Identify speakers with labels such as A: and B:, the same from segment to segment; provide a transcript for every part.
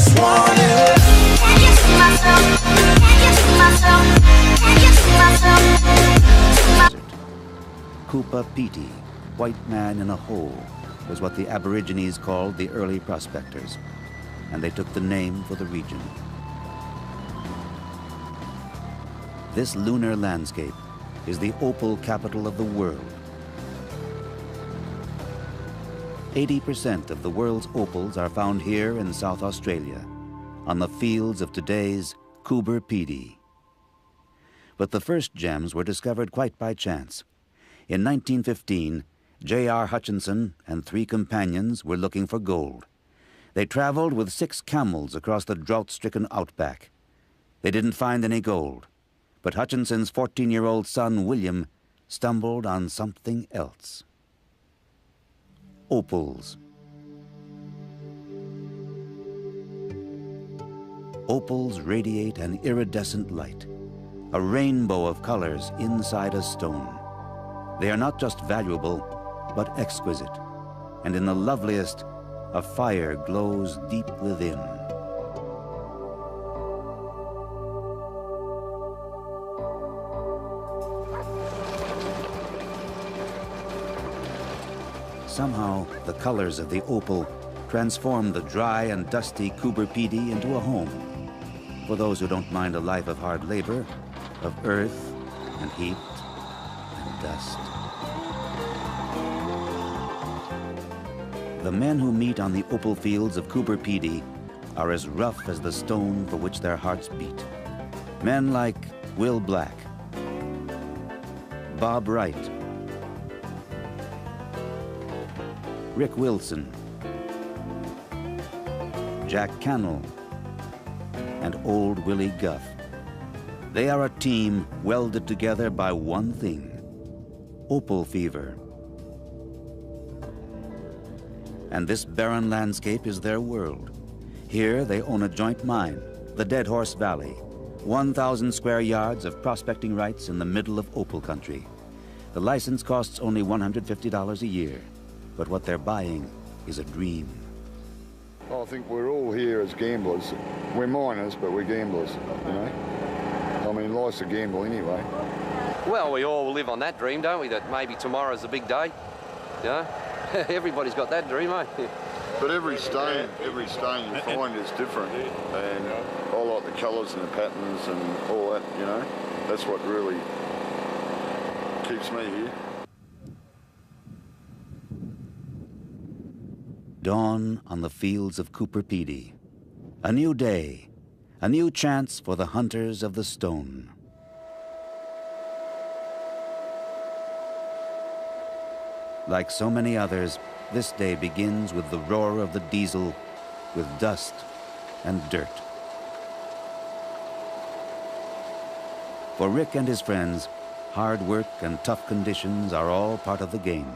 A: just want it.
B: Can you see myself? Can you see myself? Can you see myself?
C: Kupa Piti, white man in a hole, was what the Aborigines called the early prospectors, and they took the name for the region. This lunar landscape is the opal capital of the world. 80% of the world's opals are found here in South Australia, on the fields of today's Coober Pedy. But the first gems were discovered quite by chance. In 1915, J.R. Hutchinson and 3 companions were looking for gold. They traveled with 6 camels across the drought-stricken outback. They didn't find any gold, but Hutchinson's 14-year-old son, William, stumbled on something else. Opals. Opals radiate an iridescent light, a rainbow of colors inside a stone. They are not just valuable, but exquisite, and in the loveliest, a fire glows deep within. Somehow, the colors of the opal transform the dry and dusty Coober Pedy into a home for those who don't mind a life of hard labor, of earth and heat and dust. The men who meet on the opal fields of Coober Pedy are as rough as the stone for which their hearts beat. Men like Will Black, Bob Wright, Rick Wilson, Jack Cannell, and Old Willie Guff. They are a team welded together by one thing: opal fever. And this barren landscape is their world. Here they own a joint mine, the Dead Horse Valley, 1,000 square yards of prospecting rights in the middle of opal country. The license costs only $150 a year, but what they're buying is a dream.
D: I think we're all here as gamblers. We're miners, but we're gamblers, you know? I mean, life's a gamble anyway.
E: Well, we all live on that dream, don't we? That maybe tomorrow's a big day, you know? Everybody's got that dream, eh?
D: But every stone you find is different, and I like the colours and the patterns and all that, you know? That's what really keeps me here.
C: Dawn on the fields of Coober Pedy. A new day, a new chance for the hunters of the stone. Like so many others, this day begins with the roar of the diesel, with dust and dirt. For Rick and his friends, hard work and tough conditions are all part of the game.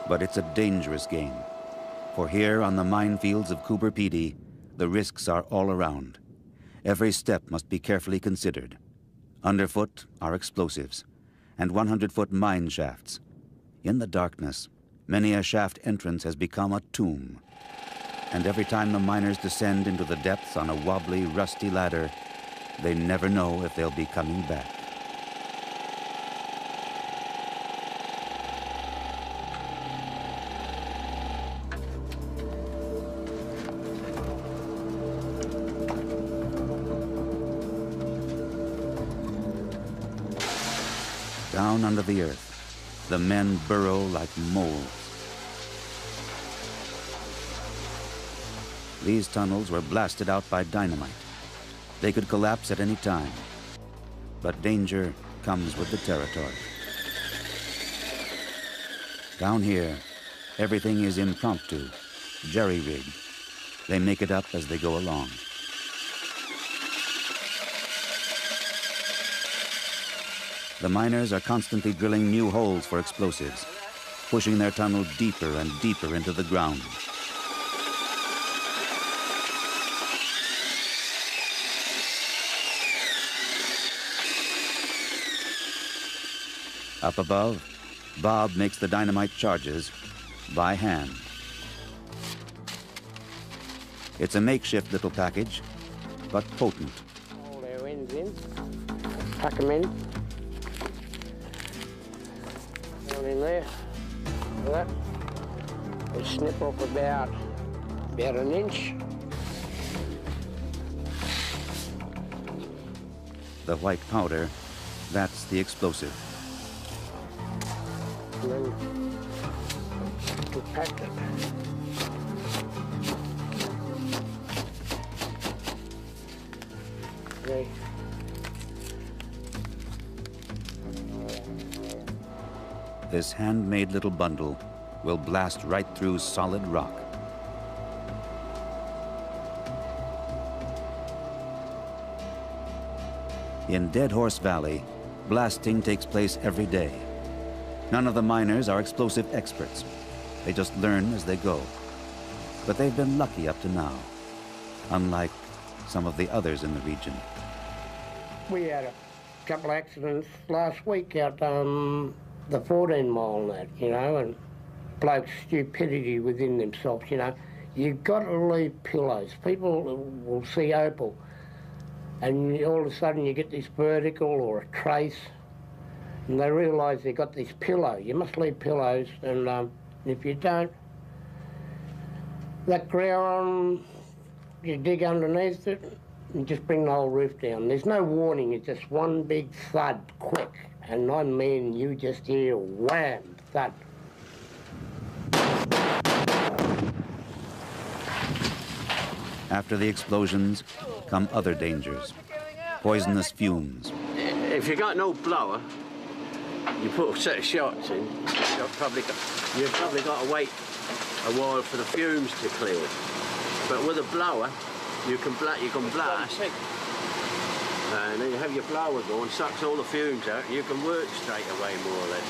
C: But it's a dangerous game, for here on the minefields of Coober Pedy, the risks are all around. Every step must be carefully considered. Underfoot are explosives, and 100-foot mine shafts. In the darkness, many a shaft entrance has become a tomb. And every time the miners descend into the depths on a wobbly, rusty ladder, they never know if they'll be coming back. Down under the earth, the men burrow like moles. These tunnels were blasted out by dynamite. They could collapse at any time. But danger comes with the territory. Down here, everything is impromptu, jerry-rigged. They make it up as they go along. The miners are constantly drilling new holes for explosives, pushing their tunnel deeper and deeper into the ground. Up above, Bob makes the dynamite charges by hand. It's a makeshift little package, but potent.
A: All their ends in, tuck them in. Down in there, like that. They snip off about an inch.
C: The white powder, that's the explosive.
A: And then we packed it. Okay.
C: This handmade little bundle will blast right through solid rock. In Dead Horse Valley, blasting takes place every day. None of the miners are explosive experts. They just learn as they go. But they've been lucky up to now, unlike some of the others in the region.
A: We had a couple of accidents last week out the 14 mile and that, you know, and blokes' stupidity within themselves, you know. You've got to leave pillows. People will see opal, and all of a sudden you get this vertical or a trace, and they realise they've got this pillow. You must leave pillows, and if you don't, that ground, you dig underneath it, and just bring the whole roof down. There's no warning, it's just one big thud, quick. And I mean, you just hear wham, thud.
C: After the explosions come other dangers, poisonous fumes.
F: If you got no blower, you put a set of shots in, you've probably got to wait a while for the fumes to clear. But with a blower, you can blast, and then you have your blower going, sucks all the fumes out, and you can work straight away, more or less.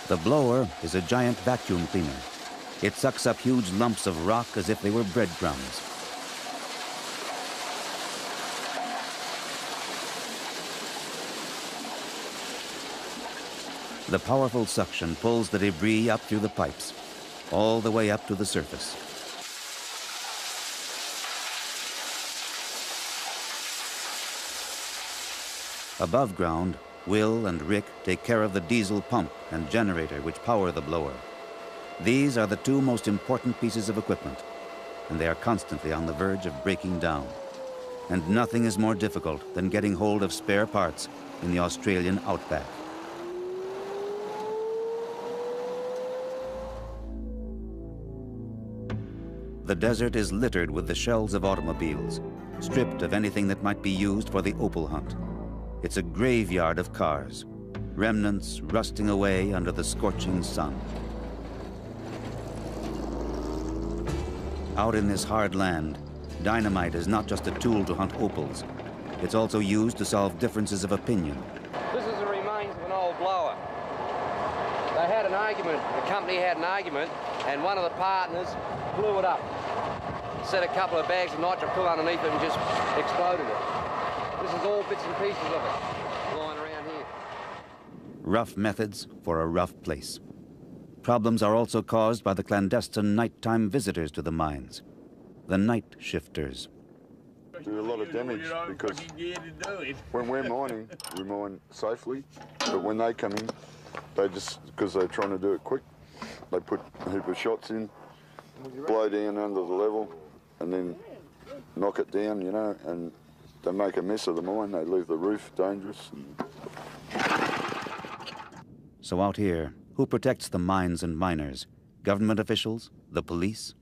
C: The blower is a giant vacuum cleaner. It sucks up huge lumps of rock as if they were breadcrumbs. The powerful suction pulls the debris up through the pipes, all the way up to the surface. Above ground, Will and Rick take care of the diesel pump and generator which power the blower. These are the two most important pieces of equipment, and they are constantly on the verge of breaking down. And nothing is more difficult than getting hold of spare parts in the Australian outback. The desert is littered with the shells of automobiles, stripped of anything that might be used for the opal hunt. It's a graveyard of cars, remnants rusting away under the scorching sun. Out in this hard land, dynamite is not just a tool to hunt opals. It's also used to solve differences of opinion.
E: This is the remains of an old blower. They had an argument, the company had an argument, and one of the partners blew it up. Set a couple of bags of nitro underneath it and just exploded it. This is all bits and pieces of it lying around here.
C: Rough methods for a rough place. Problems are also caused by the clandestine nighttime visitors to the mines, the night shifters.
D: Do a lot of damage because when we're mining, we mine safely, but when they come in, they just, because they're trying to do it quick, they put a heap of shots in, blow down under the level, and then knock it down, you know, and they make a mess of the mine. They leave the roof dangerous.
C: So out here, who protects the mines and miners? Government officials? The police?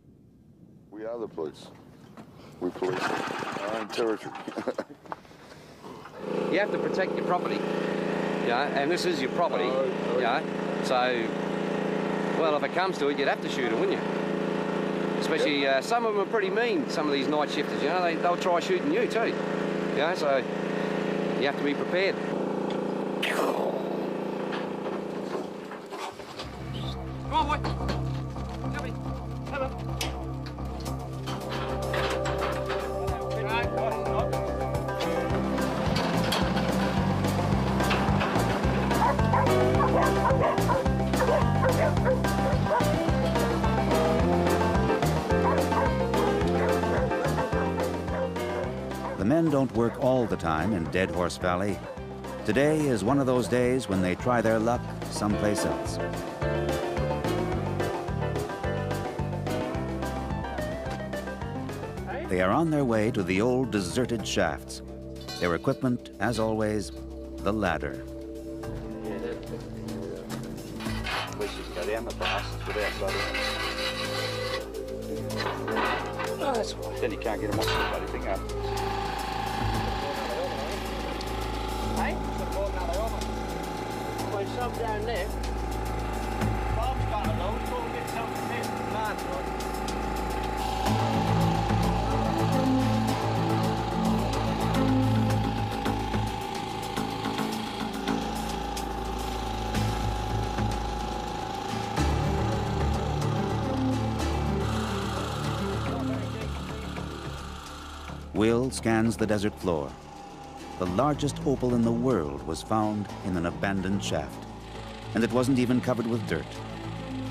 D: We are the police. We police our own territory.
E: You have to protect your property, yeah, and this is your property, yeah. So, well, if it comes to it, you'd have to shoot them, wouldn't you? Especially, some of them are pretty mean, some of these night shifters, you know, they'll try shooting you too. You know, so you have to be prepared. Come on, boy. Come here. Come on.
C: The men don't work all the time in Dead Horse Valley. Today is one of those days when they try their luck someplace else. They are on their way to the old deserted shafts. Their equipment, as always, the ladder.
G: We should go down the blast without bloody. Oh, that's all right. Then you can't get them off the bloody thing up.
F: Hey? There's some down there. Bob's got a load. Go and get some from him. Man's right.
C: Will scans the desert floor. The largest opal in the world was found in an abandoned shaft, and it wasn't even covered with dirt,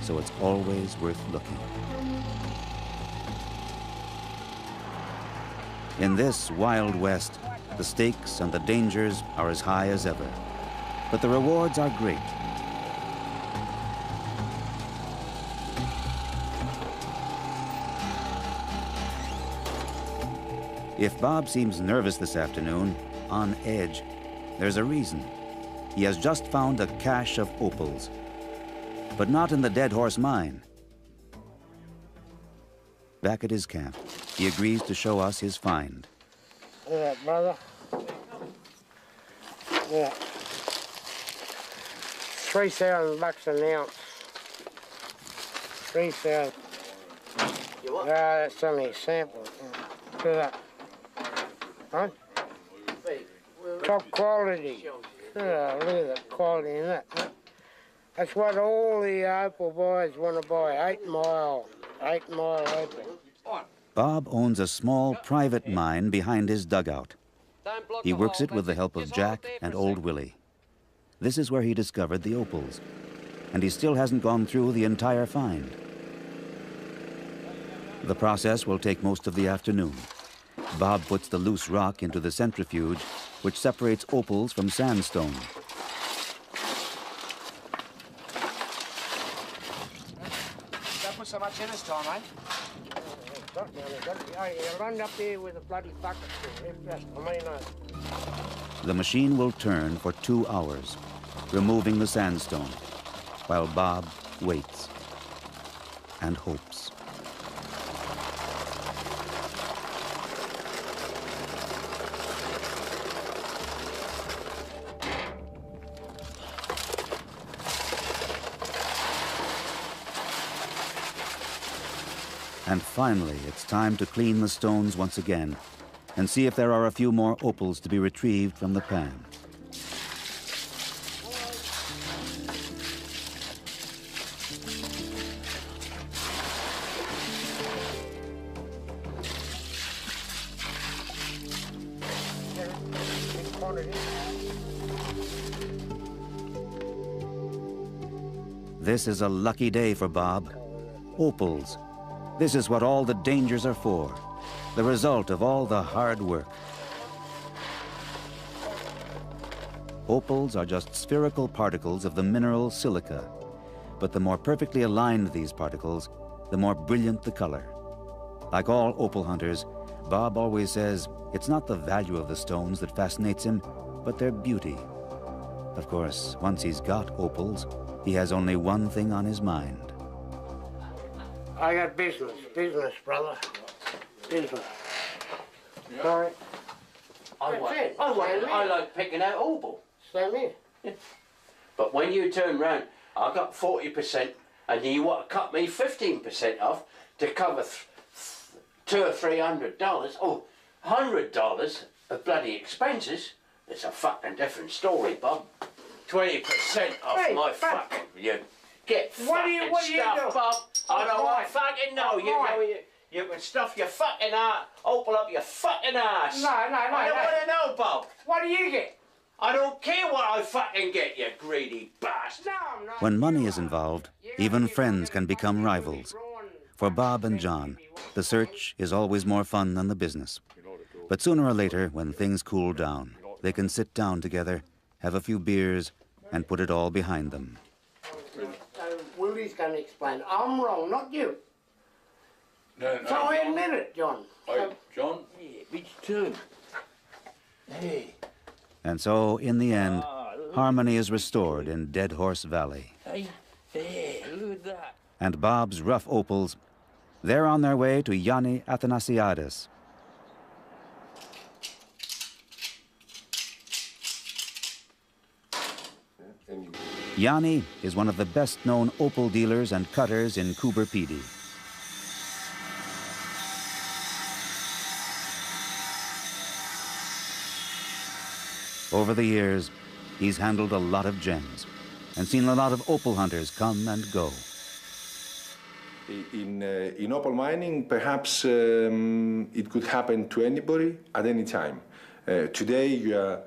C: so it's always worth looking. In this Wild West, the stakes and the dangers are as high as ever, but the rewards are great. If Bob seems nervous this afternoon, on edge, there's a reason. He has just found a cache of opals, but not in the Dead Horse mine. Back at his camp, he agrees to show us his find.
A: Yeah, brother. Yeah. $3,000 an ounce. 3,000.
F: You what?
A: That's only a sample. Look at that. Right? Top quality. Yeah, look at the quality in that. Huh? That's what all the opal boys want to buy. 8 Mile opal.
C: Bob owns a small private mine behind his dugout. He works it with the help of Jack and Old Willie. This is where he discovered the opals, and he still hasn't gone through the entire find. The process will take most of the afternoon. Bob puts the loose rock into the centrifuge, which separates opals from sandstone.
G: Don't put so much in this time, mate.
A: You run up there with a bloody bucket.
C: The machine will turn for 2 hours, removing the sandstone, while Bob waits and hopes. And finally, it's time to clean the stones once again and see if there are a few more opals to be retrieved from the pan. This is a lucky day for Bob. Opals. This is what all the dangers are for, the result of all the hard work. Opals are just spherical particles of the mineral silica, but the more perfectly aligned these particles, the more brilliant the color. Like all opal hunters, Bob always says it's not the value of the stones that fascinates him, but their beauty. Of course, once he's got opals, he has only one thing on his mind.
A: I got business, brother. Business. Sorry.
F: I like picking out opal.
A: Same here.
F: But when you turn round, I got 40%, and you want to cut me 15% off to cover $200 or $300. Oh, $100 of bloody expenses. It's a fucking different story, Bob. 20% off
A: Hey,
F: my
A: but-
F: fucking you. Get
A: What do you
F: fucking stuff,
A: do?
F: Bob. I don't want
A: Right.
F: fucking know. You
A: Right.
F: know you can stuff your fucking ass, opal up your fucking ass.
A: No,
F: I don't
A: no.
F: want to know, Bob.
A: What do you get?
F: I don't care what I fucking get, you greedy bastard.
A: No, I'm not.
C: When money is involved, even friends can become rivals. For Bob and John, the search is always more fun than the business. But sooner or later, when things cool down, they can sit down together, have a few beers, and put it all behind them.
A: So Willie's going to explain. I'm wrong, not you.
H: No,
A: So I admit it, John.
H: Hey, John? Yeah, which two? Hey.
C: And so, in the end, harmony is restored in Dead Horse Valley.
H: Hey, there, look at that.
C: And Bob's rough opals, they're on their way to Yanni Athanasiadis. Yanni is one of the best-known opal dealers and cutters in Coober Pedy. Over the years, he's handled a lot of gems and seen a lot of opal hunters come and go.
I: In opal mining, perhaps it could happen to anybody at any time. Today, you are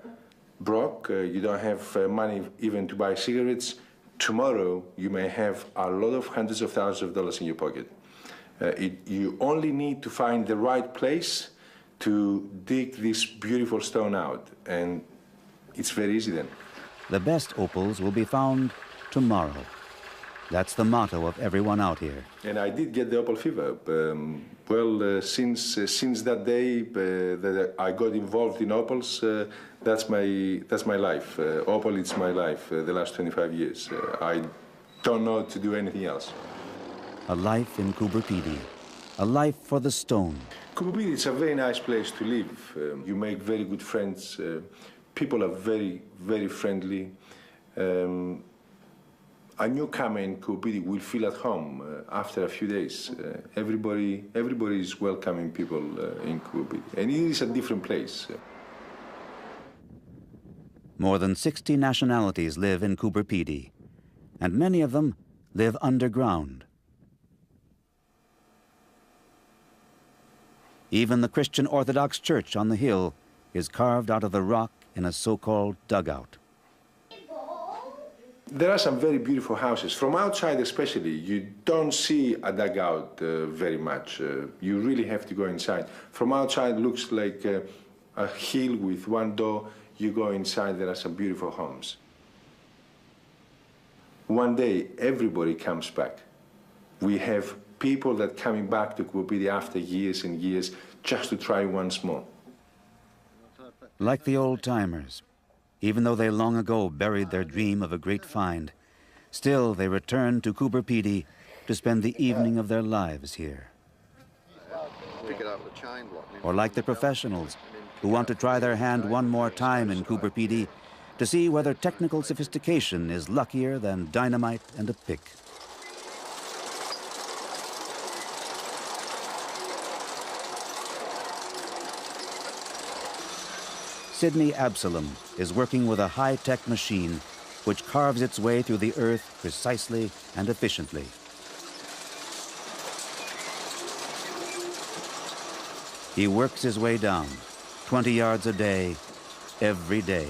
I: broke, you don't have money even to buy cigarettes. Tomorrow, you may have a lot of hundreds of thousands of dollars in your pocket. You only need to find the right place to dig this beautiful stone out, and it's very easy then.
C: The best opals will be found tomorrow. That's the motto of everyone out here.
I: And I did get the opal fever. Since that day that I got involved in opals, that's my life. Opal, it's my life. The last 25 years. I don't know to do anything else.
C: A life in Coober Pedy, a life for the stone.
I: Coober Pedy is a very nice place to live. You make very good friends. People are very, very friendly. A newcomer in Coober Pedy will feel at home after a few days. Everybody is welcoming people in Coober Pedy, and it is a different place.
C: More than 60 nationalities live in Coober Pedy, and many of them live underground. Even the Christian Orthodox Church on the hill is carved out of the rock in a so-called dugout.
I: There are some very beautiful houses. From outside especially, you don't see a dugout very much. You really have to go inside. From outside, it looks like a hill with one door. You go inside, there are some beautiful homes. One day, everybody comes back. We have people that are coming back to Coober Pedy after years and years just to try once more.
C: Like the old-timers, even though they long ago buried their dream of a great find, still they return to Coober Pedy to spend the evening of their lives here. Or like the professionals who want to try their hand one more time in Coober Pedy to see whether technical sophistication is luckier than dynamite and a pick. Sidney Absalom is working with a high-tech machine which carves its way through the earth precisely and efficiently. He works his way down, 20 yards a day, every day.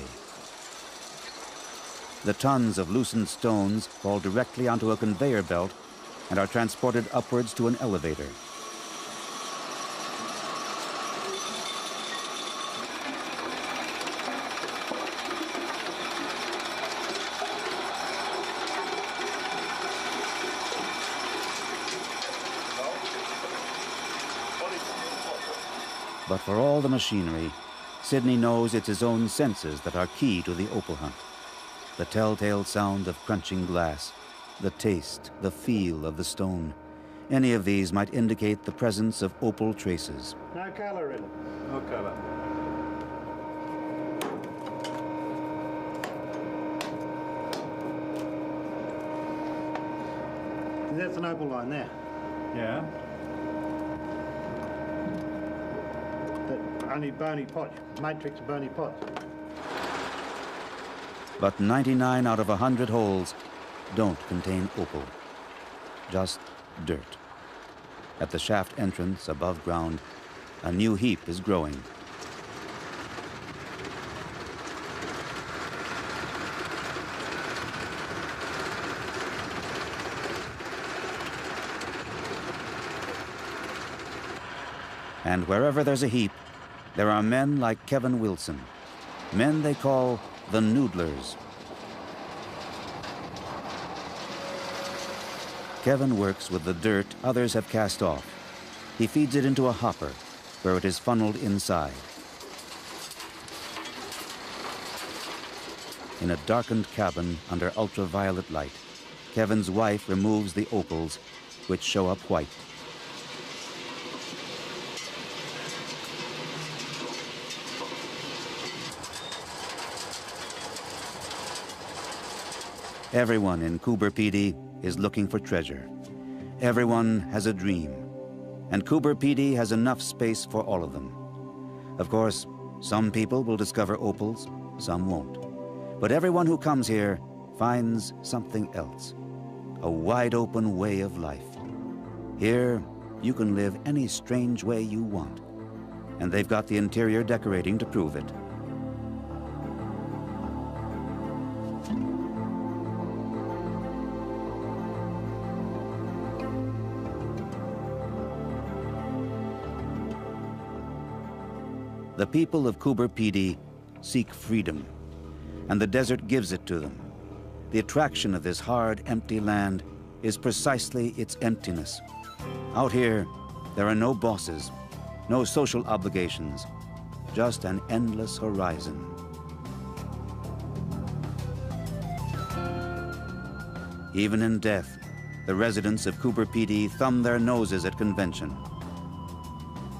C: The tons of loosened stones fall directly onto a conveyor belt and are transported upwards to an elevator. But for all the machinery, Sidney knows it's his own senses that are key to the opal hunt. The telltale sound of crunching glass, the taste, the feel of the stone. Any of these might indicate the presence of opal traces.
A: No colour in it.
I: No color.
J: That's an opal line there.
I: Yeah.
J: Only bony pots, matrix bony pots.
C: But 99 out of 100 holes don't contain opal, just dirt. At the shaft entrance above ground, a new heap is growing. And wherever there's a heap, there are men like Kevin Wilson, men they call the noodlers. Kevin works with the dirt others have cast off. He feeds it into a hopper, where it is funneled inside. In a darkened cabin under ultraviolet light, Kevin's wife removes the opals, which show up white. Everyone in Coober Pedy is looking for treasure. Everyone has a dream, and Coober Pedy has enough space for all of them. Of course, some people will discover opals, some won't. But everyone who comes here finds something else, a wide open way of life. Here, you can live any strange way you want, and they've got the interior decorating to prove it. The people of Coober Pedy seek freedom, and the desert gives it to them. The attraction of this hard, empty land is precisely its emptiness. Out here, there are no bosses, no social obligations, just an endless horizon. Even in death, the residents of Coober Pedy thumb their noses at convention.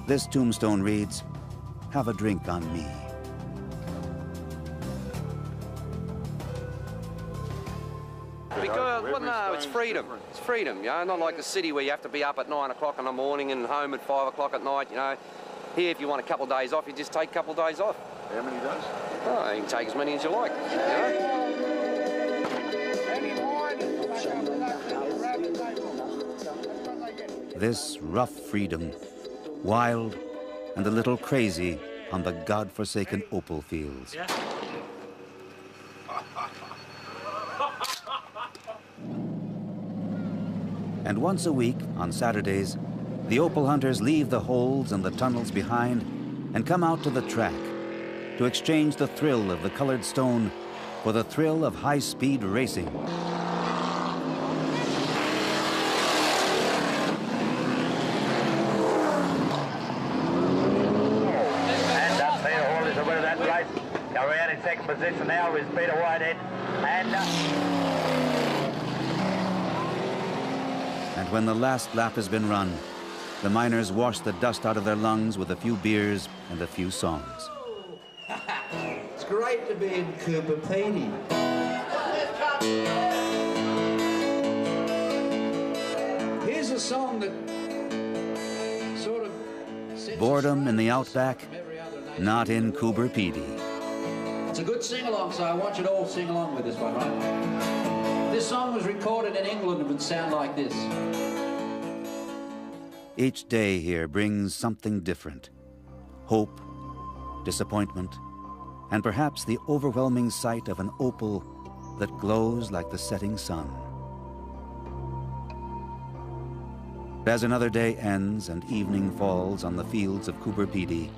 C: This tombstone reads, "Have a drink on me."
E: Because, well, no, it's freedom. It's freedom, you know, not like the city where you have to be up at 9 o'clock in the morning and home at 5 o'clock at night, you know. Here, if you want a couple of days off, you just take a couple of days off.
D: How many days?
E: Oh, you can take as many as you like, you know.
C: This rough freedom, wild and a little crazy on the God-forsaken opal fields. And once a week, on Saturdays, the opal hunters leave the holes and the tunnels behind and come out to the track to exchange the thrill of the colored stone for the thrill of high-speed racing.
K: Second position now is Peter Whitehead,
C: And when the last lap has been run, the miners wash the dust out of their lungs with a few beers and a few songs.
L: It's great to be in Coober Pedy. Here's a song that sort of...
C: Boredom in the outback, not in Coober Pedy.
L: It's a good sing-along, so I want you to all sing along with this one, right? This song was recorded in England and would sound like this.
C: Each day here brings something different. Hope, disappointment, and perhaps the overwhelming sight of an opal that glows like the setting sun. As another day ends and evening falls on the fields of Coober Pedy,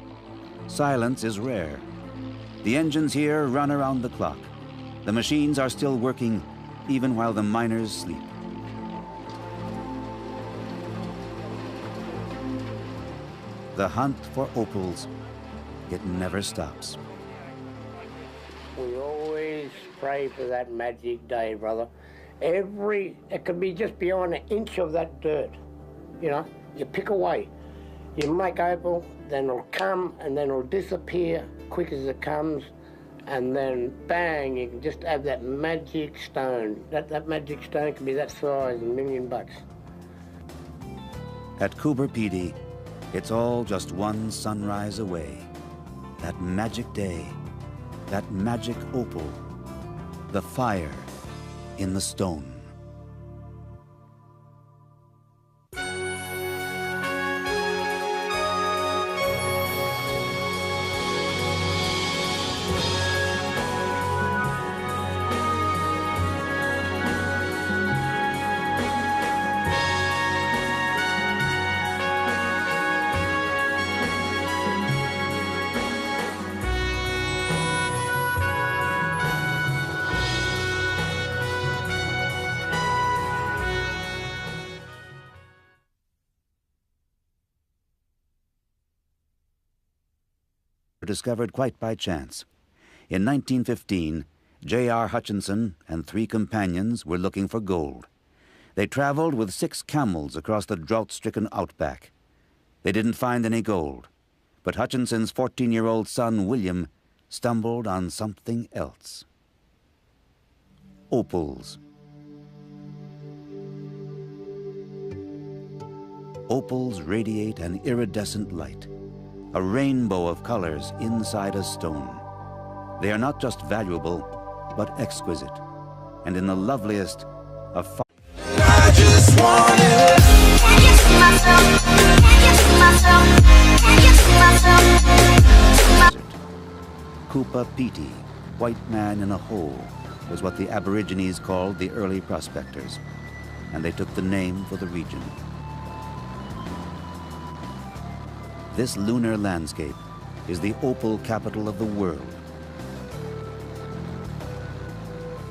C: silence is rare. The engines here run around the clock. The machines are still working even while the miners sleep. The hunt for opals, it never stops.
A: We always pray for that magic day, brother. It could be just beyond an inch of that dirt, you know. You pick away. You make opal, then it'll come and then it'll disappear quick as it comes, and then bang, you can just have that magic stone. That magic stone can be that size, $1 million.
C: At Coober Pedy, it's all just one sunrise away. That magic day, that magic opal, the fire in the stone. were discovered quite by chance. In 1915, J.R. Hutchinson and 3 companions were looking for gold. They traveled with 6 camels across the drought-stricken outback. They didn't find any gold, but Hutchinson's 14-year-old son, William, stumbled on something else. Opals. Opals radiate an iridescent light, a rainbow of colors inside a stone. They are not just valuable, but exquisite, and in the loveliest of
B: I just want it. Can you see myself? Can you see myself? Can you see myself?
C: Cooper Pedy, white man in a hole, was what the Aborigines called the early prospectors, and they took the name for the region. This lunar landscape is the opal capital of the world.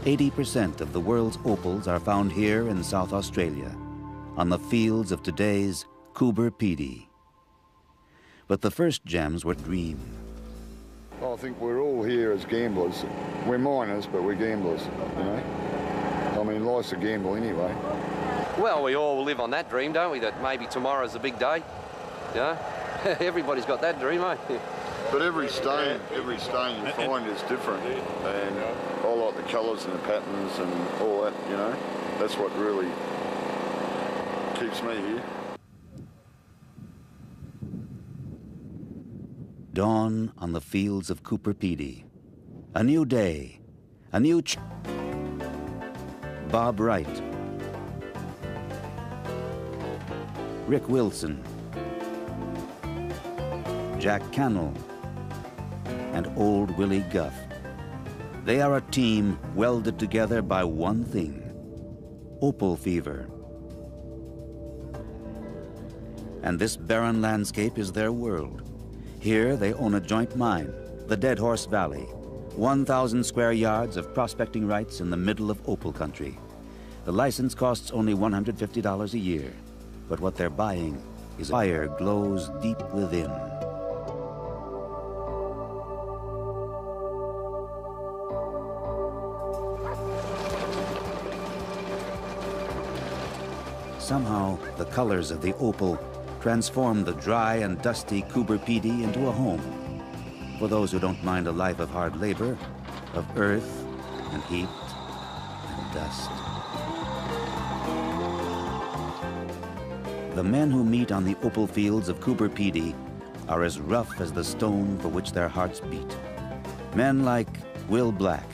C: 80% of the world's opals are found here in South Australia, on the fields of today's Coober Pedy. But the first gems were dreamed.
D: I think we're all here as gamblers. We're miners, but we're gamblers, you know? I mean, life's a gamble anyway.
E: Well, we all live on that dream, don't we, that maybe tomorrow's a big day, you know? Everybody's got that dream, eh?
D: But every stone you find is different, and I like the colours and the patterns and all that, you know? That's what really keeps me here.
C: Dawn on the fields of Coober Pedy. A new day, a new Bob Wright, Rick Wilson, Jack Cannell, and old Willie Guff. They are a team welded together by one thing: opal fever. And this barren landscape is their world. Here they own a joint mine, the Dead Horse Valley, 1,000 square yards of prospecting rights in the middle of opal country. The license costs only $150 a year, but what they're buying is fire glows deep within. Somehow, the colors of the opal transform the dry and dusty Coober Pedy into a home for those who don't mind a life of hard labor, of earth and heat and dust. The men who meet on the opal fields of Coober Pedy are as rough as the stone for which their hearts beat. Men like Will Black,